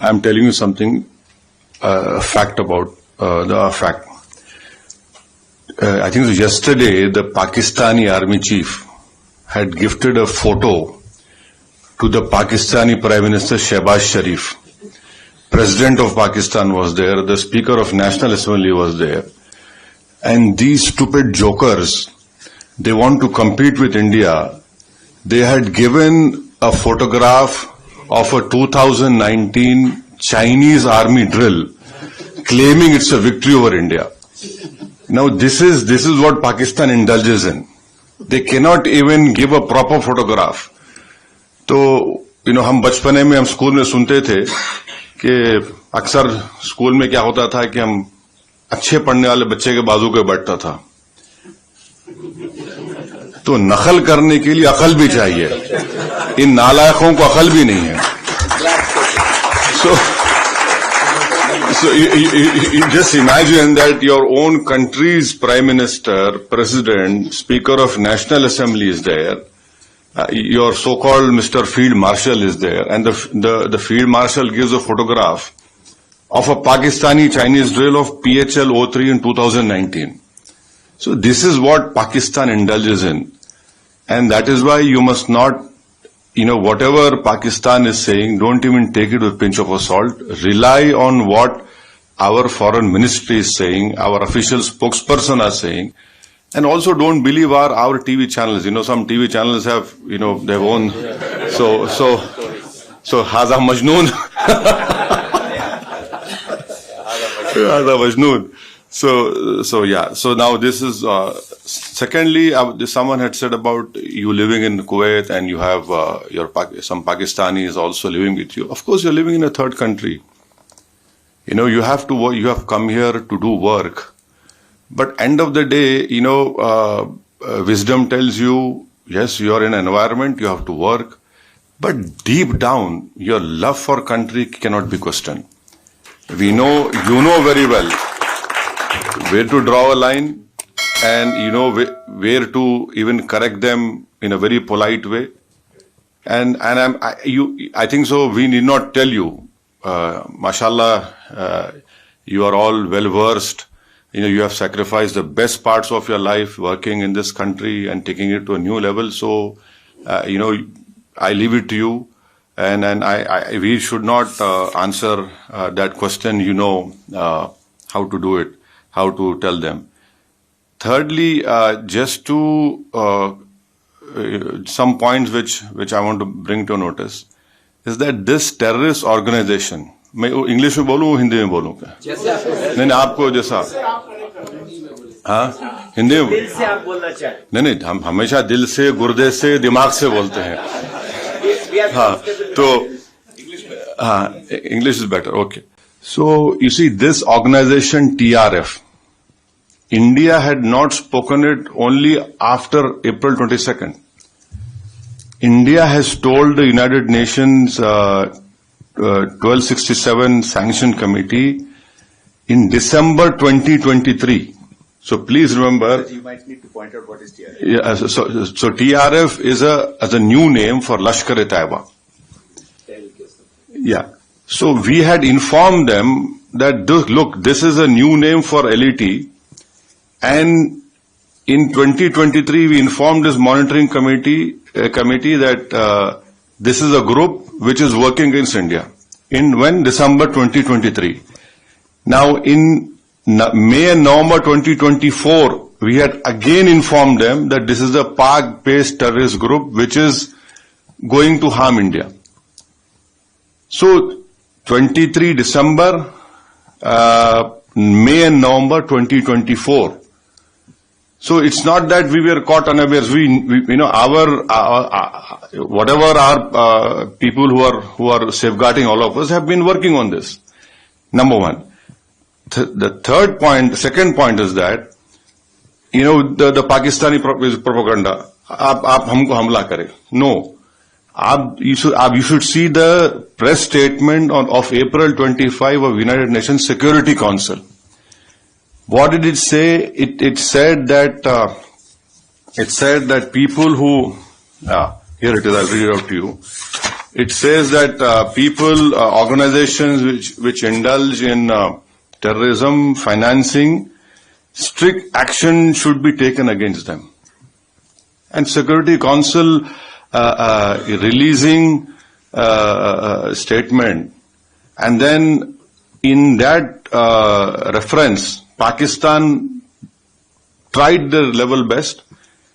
I'm telling you something, fact about the fact. I think yesterday the Pakistani army chief had gifted a photo to the Pakistani Prime Minister Shehbaz Sharif. President of Pakistan was there, the Speaker of National Assembly was there. And these stupid jokers, they want to compete with India. They had given a photograph of a 2019 Chinese army drill, claiming it's a victory over India. Now this is what Pakistan indulges in. They cannot even give a proper photograph. तो हम बचपने में हम school में सुनते थे कि अक्सर स्कूल में क्या होता था कि हम अच्छे पढ़ने वाले बच्चे के बाजू पे बैठता था. तो नकल करने के लिए अकल भी चाहिए. इन नालायकों को अकल भी नहीं है. So you just imagine that your own country's Prime Minister, President, Speaker of National Assembly is there. Your so-called Mr. Field Marshal is there, and the Field Marshal gives a photograph of a Pakistani-Chinese drill of PHL-03 in 2019. So this is what Pakistan indulges in, and that is why you must not, whatever Pakistan is saying, don't even take it with a pinch of salt. Rely on what our foreign ministry is saying, our official spokesperson are saying. And also don't believe our TV channels. Some TV channels have, their own. So Haza Majnoon. Haza Majnoon. So yeah. So now this is, secondly, someone had said about you living in Kuwait and you have some Pakistanis also living with you. Of course, you're living in a third country. You have to work, you have come here to do work. But end of the day, wisdom tells you, yes, you are in an environment, you have to work. But deep down, your love for country cannot be questioned. You know very well where to draw a line, and where to even correct them in a very polite way. And I think so. We need not tell you, mashallah, you are all well versed. You have sacrificed the best parts of your life working in this country and taking it to a new level. So, I leave it to you, and we should not answer that question. How to do it, how to tell them. Thirdly, just to some points which I want to bring to notice is that this terrorist organization. मैं English में बोलूं हिंदी में बोलूं क्या? नहीं आपको जैसा हिंदी में दिल से आप बोलना चाहें. नहीं हम हमेशा दिल से, गुर्दे से, दिमाग से बोलते हैं. तो English is better. Okay. So you see, this organization TRF, India had not spoken it only after April 22nd. India has told the United Nations 1267 Sanction Committee in December 2023. So please remember. You might need to point out what is TRF. Yeah, so TRF is a new name for Lashkar-e-Taiba. Yeah. So we had informed them that look, this is a new name for LET, and in 2023 we informed this monitoring committee that this is a group which is working against India. In when? December 2023. Now in May and November 2024, we had again informed them that this is a Pak-based terrorist group which is going to harm India. So 23 December, May and November 2024. So it's not that we were caught unawares. Whatever our people who are safeguarding all of us have been working on this. Number one. The second point is that, the Pakistani propaganda. आप हमको हमला करें. No. You should see the press statement of April 25 of United Nations Security Council. What did it say? It said that people who here it is. I'll read it out to you. it says that organizations which indulge in terrorism, financing, strict action should be taken against them. And Security Council releasing statement, and then in that reference, Pakistan tried their level best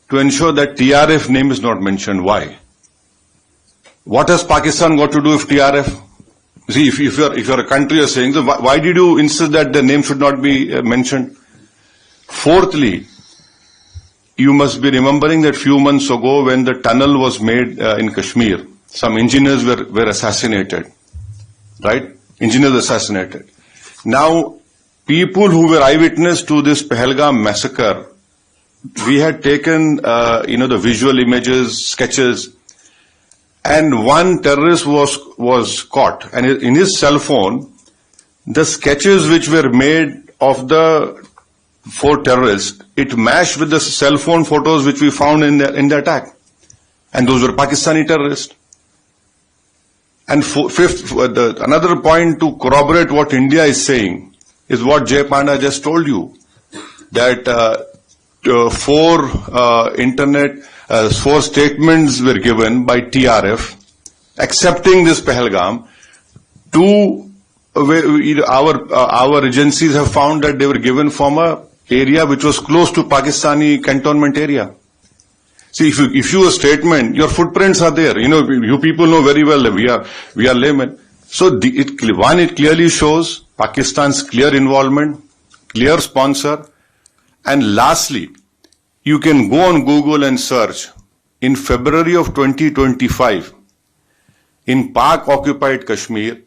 to ensure that TRF name is not mentioned. Why? What has Pakistan got to do with TRF? See, if you're a country, you're saying, so why did you insist that the name should not be mentioned? Fourthly, you must be remembering that few months ago when the tunnel was made in Kashmir, some engineers were assassinated, right? Engineers assassinated. Now, people who were eyewitness to this Pahalgam massacre, we had taken, the visual images, sketches, and one terrorist was caught. And in his cell phone, the sketches which were made of the 4 terrorists, it matched with the cell phone photos which we found in the attack. And those were Pakistani terrorists. And fifth, another point to corroborate what India is saying is what Jay Panda just told you, that 4 statements were given by TRF accepting this Pahalgam. 2, our agencies have found that they were given from a area which was close to Pakistani cantonment area. See, if you a statement, your footprints are there. You people know very well that we are laymen. So it clearly shows Pakistan's clear involvement, clear sponsor, and lastly, you can go on Google and search. In February of 2025, in Pak-occupied Kashmir,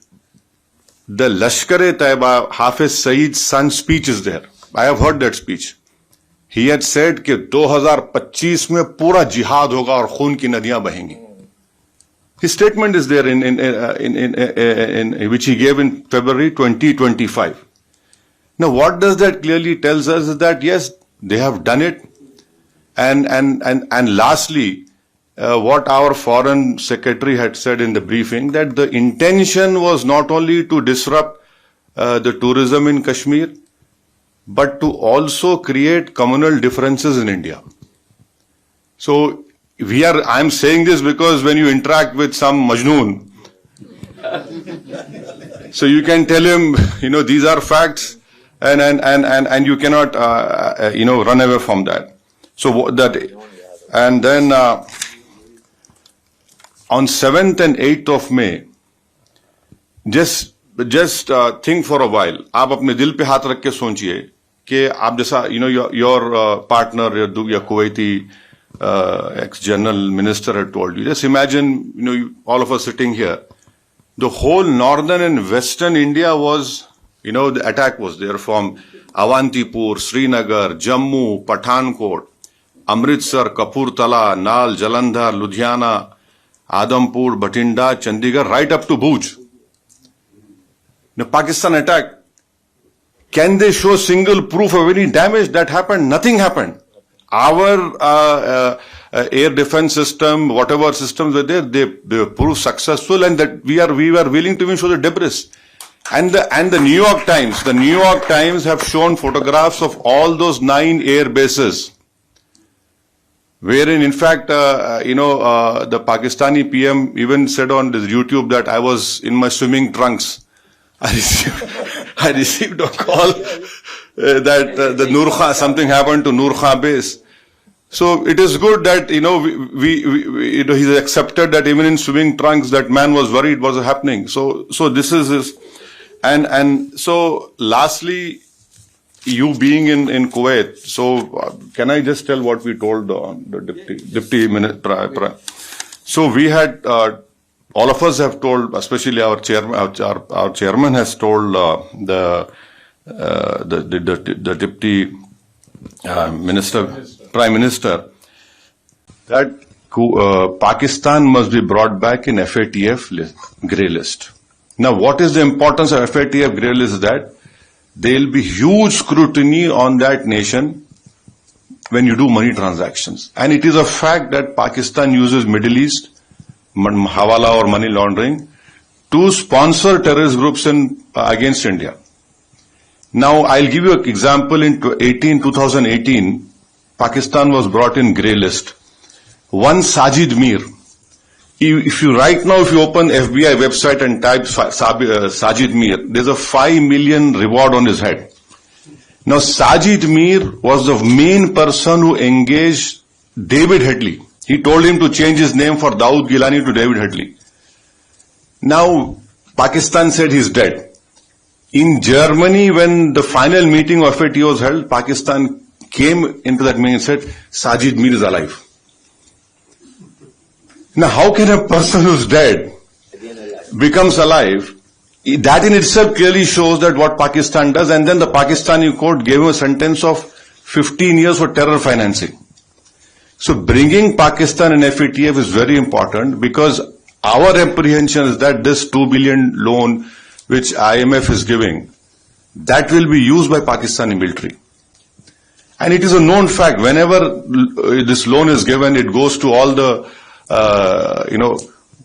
the Lashkar-e-Taiba Hafiz Saeed's son's speech is there. I have heard that speech. He had said कि 2025 में पूरा जिहाद होगा और खून की नदियां बहेंगी. His statement is there in which he gave in February 2025. Now, what does that clearly tells us is that yes, they have done it, and lastly, what our foreign secretary had said in the briefing, that the intention was not only to disrupt the tourism in Kashmir, but to also create communal differences in India. So I'm saying this because when you interact with some Majnoon, so you can tell him, these are facts, and you cannot, run away from that. So that, and then on 7th and 8th of May, just think for a while. आप अपने दिल पे हाथ रख के सोचिए कि आप जैसा, your partner, your Kuwaiti ex-general minister had told you. Just imagine, all of us sitting here. The whole northern and western India was, the attack was there from Avantipur, Srinagar, Jammu, Pathankot, Amritsar, Kapurthala, Nal, Jalandhar, Ludhiana, Adampur, Bathinda, Chandigarh, right up to Bhuj. The Pakistan attack, can they show single proof of any damage that happened? Nothing happened. Our air defense system, whatever systems were there, they proved successful, and that we were willing to even show the debris. And the New York Times have shown photographs of all those 9 air bases, wherein in fact, the Pakistani PM even said on this YouTube that I was in my swimming trunks. I received a call that the Nur Khan, something happened to Nur Khan base. So it is good that, he's accepted that even in swimming trunks, that man was worried what was happening. So this is his, and so lastly, you being in Kuwait, so can I just tell what we told the deputy minister? So we had, all of us have told, especially our chairman has told the deputy minister, prime minister, that Pakistan must be brought back in FATF grey list. Now, what is the importance of FATF grey list? Is that there will be huge scrutiny on that nation when you do money transactions. And it is a fact that Pakistan uses Middle East hawala or money laundering, to sponsor terrorist groups against India. Now, I'll give you an example. In 2018, Pakistan was brought in grey list. One Sajid Mir. If you open FBI website and type Sajid Mir, there's a 5 million reward on his head. Now, Sajid Mir was the main person who engaged David Headley. He told him to change his name for Dawood Gilani to David Headley. Now, Pakistan said he's dead. In Germany, when the final meeting of it was held, Pakistan came into that meeting and said, Sajid Mir is alive. Now, how can a person who's dead becomes alive? That in itself clearly shows that what Pakistan does, and then the Pakistani court gave him a sentence of 15 years for terror financing. So bringing Pakistan and FATF is very important, because our apprehension is that this 2 billion loan which IMF is giving, that will be used by Pakistani military. And it is a known fact, whenever this loan is given, it goes to all the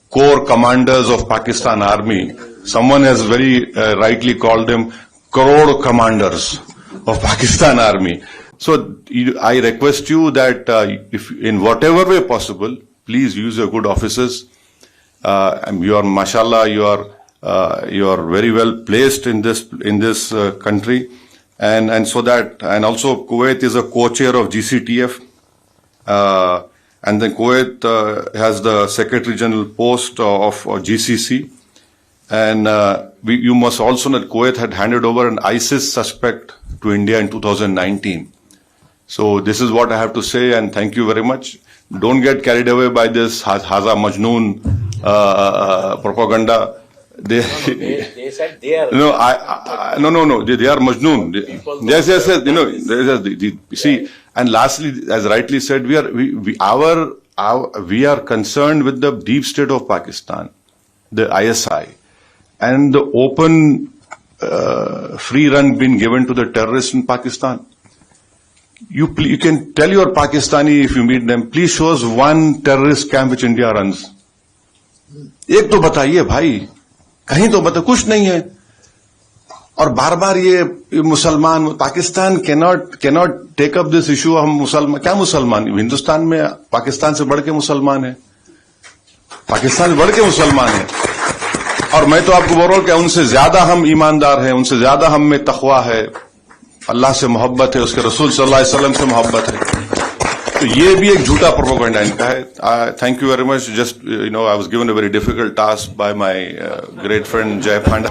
core commanders of Pakistan Army. Someone has very rightly called them crore commanders of Pakistan Army. So I request you that if in whatever way possible, please use your good offices. You are, mashallah, you are very well placed in this country, and so that, and also Kuwait is a co-chair of GCTF. And then Kuwait has the Secretary General post of GCC. And you must also know that Kuwait had handed over an ISIS suspect to India in 2019. So this is what I have to say, and thank you very much. Don't get carried away by this Haza Majnoon propaganda. They said they are. No, no. They are Majnoon. Yes. See, and lastly, as rightly said, we are concerned with the deep state of Pakistan, the ISI, and the open free run being given to the terrorists in Pakistan. You can tell your Pakistani, if you meet them, please show us one terrorist camp which India runs. एक तो बताइए भाई, कहीं तो बता, कुछ नहीं है. और बार बार ये मुसलमान, Pakistan cannot take up this issue. हम मुसलमान, क्या मुसलमान? हिंदुस्तान में पाकिस्तान से बढ़ के मुसलमान है, पाकिस्तान से बढ़ के मुसलमान है. और मैं तो आपको बोल रहा हूं कि उनसे ज्यादा हम ईमानदार हैं, उनसे ज्यादा हम में तकवा है, अल्लाह से मोहब्बत है, उसके रसूल सल्लल्लाहु अलैहि वसल्लम से मोहब्बत है. तो ये भी एक झूठा प्रोपेगेंडा इनका है. Thank you very much. Just I was given a very difficult task by my great friend जय पांडा.